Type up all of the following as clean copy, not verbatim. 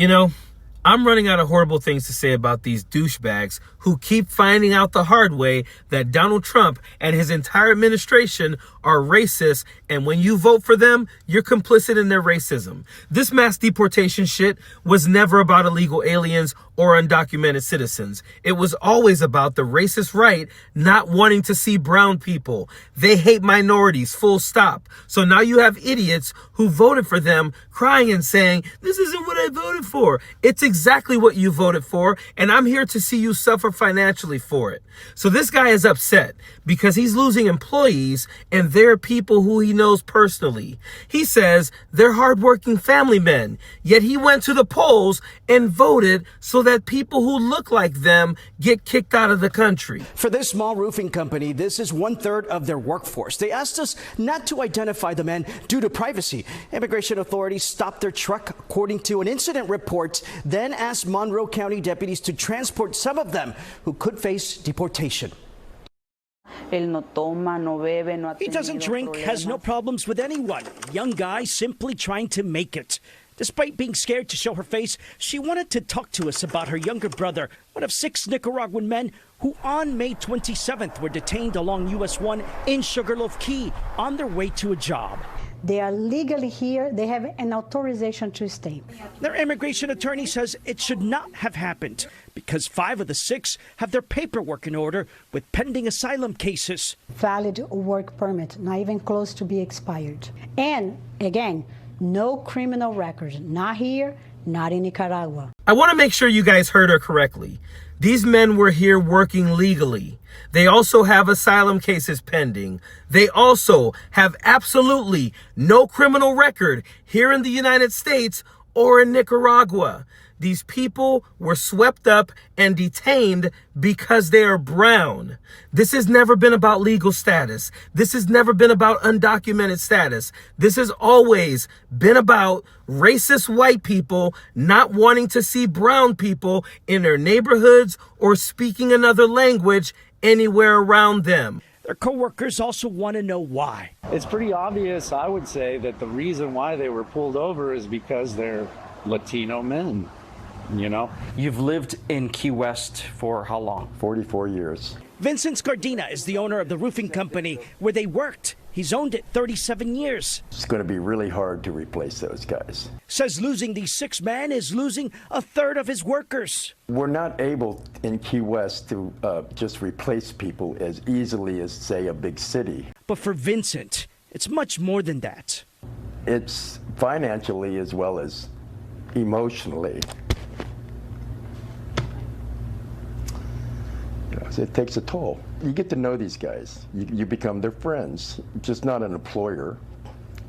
You know, I'm running out of horrible things to say about these douchebags who keep finding out the hard way that Donald Trump and his entire administration are racist, and when you vote for them, you're complicit in their racism. This mass deportation shit was never about illegal aliens or undocumented citizens. It was always about the racist right not wanting to see brown people. They hate minorities, full stop. So now you have idiots who voted for them crying and saying, this isn't what I voted for. It's exactly what you voted for, and I'm here to see you suffer financially for it. So this guy is upset because he's losing employees and they're people who he knows personally. He says they're hardworking family men, yet he went to the polls and voted so that people who look like them get kicked out of the country. For this small roofing company, this is 1/3 of their workforce. They asked us not to identify the men due to privacy. Immigration authorities stopped their truck, according to an incident report, then asked Monroe County deputies to transport some of them who could face deportation. He doesn't drink, has no problems with anyone. Young guy simply trying to make it. Despite being scared to show her face, she wanted to talk to us about her younger brother, one of 6 Nicaraguan men who on May 27th were detained along US 1 in Sugarloaf Key on their way to a job. They are legally here. They have an authorization to stay. Their immigration attorney says it should not have happened because 5 of the 6 have their paperwork in order with pending asylum cases. Valid work permit, not even close to be expired. And again, no criminal records, not here, not in Nicaragua. I want to make sure you guys heard her correctly. These men were here working legally. They also have asylum cases pending. They also have absolutely no criminal record here in the United States or in Nicaragua. These people were swept up and detained because they are brown. This has never been about legal status. This has never been about undocumented status. This has always been about racist white people not wanting to see brown people in their neighborhoods or speaking another language anywhere around them. Their co-workers also want to know why. It's pretty obvious, I would say, that the reason why they were pulled over is because they're Latino men. You know, you've lived in Key West for how long? 44 years. Vincent Scardina is the owner of the roofing company where they worked. He's owned it 37 years. It's going to be really hard to replace those guys. Says losing these 6 men is losing 1/3 of his workers. We're not able in Key West to just replace people as easily as, say, a big city. But for Vincent, it's much more than that. It's financially as well as emotionally. It takes a toll. You get to know these guys. You become their friends. Just not an employer,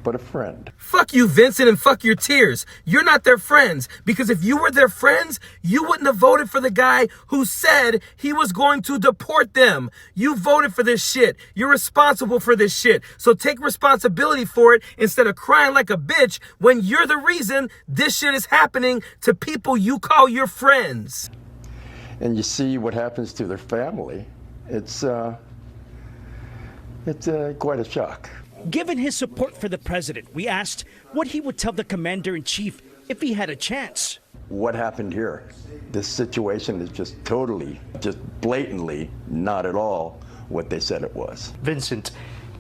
but a friend. Fuck you, Vincent, and fuck your tears. You're not their friends, because if you were their friends, you wouldn't have voted for the guy who said he was going to deport them. You voted for this shit. You're responsible for this shit. So take responsibility for it instead of crying like a bitch when you're the reason this shit is happening to people you call your friends. And you see what happens to their family. It's quite a shock. Given his support for the president, we asked what he would tell the commander-in-chief if he had a chance. What happened here? This situation is just totally, just blatantly not at all what they said it was. Vincent,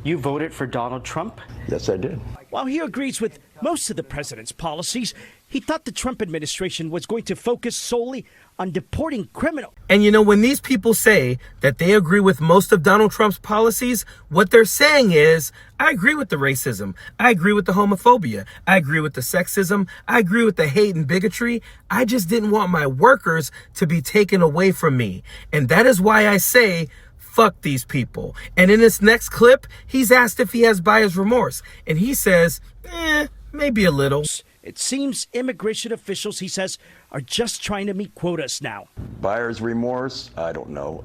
you voted for Donald Trump? Yes, I did. While he agrees with most of the president's policies, he thought the Trump administration was going to focus solely on deporting criminals. And you know, when these people say that they agree with most of Donald Trump's policies, what they're saying is, I agree with the racism. I agree with the homophobia. I agree with the sexism. I agree with the hate and bigotry. I just didn't want my workers to be taken away from me. And that is why I say, fuck these people. And in this next clip, he's asked if he has buyer's remorse. And he says, maybe a little. It seems immigration officials, he says, are just trying to meet quotas now. Buyer's remorse? I don't know.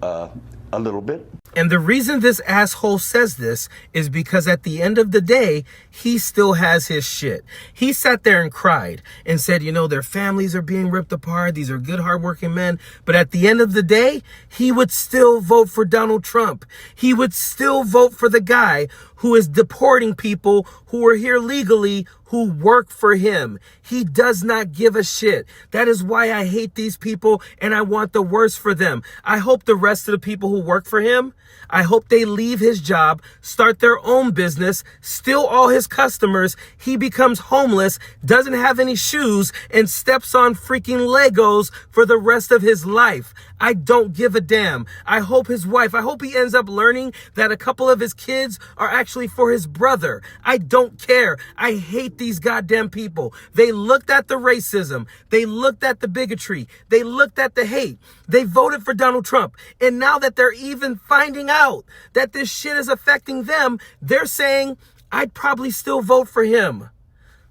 A little bit. And the reason this asshole says this is because at the end of the day, he still has his shit. He sat there and cried and said, you know, their families are being ripped apart. These are good, hardworking men. But at the end of the day, he would still vote for Donald Trump. He would still vote for the guy who is deporting people who are here legally, who work for him. He does not give a shit. That is why I hate these people and I want the worst for them. I hope the rest of the people who work for him, I hope they leave his job, start their own business, steal all his customers. He becomes homeless, doesn't have any shoes, and steps on freaking Legos for the rest of his life. I don't give a damn. I hope his wife, I hope he ends up learning that a couple of his kids are actually for his brother. I don't care. I hate these goddamn people. They looked at the racism. They looked at the bigotry. They looked at the hate. They voted for Donald Trump. And now that they're even finding out that this shit is affecting them, they're saying, I'd probably still vote for him.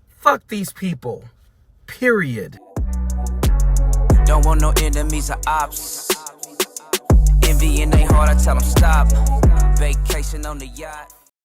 Fuck these people. Period. Don't want no enemies or ops. Envy in their heart, I tell them stop. Vacation on the yacht.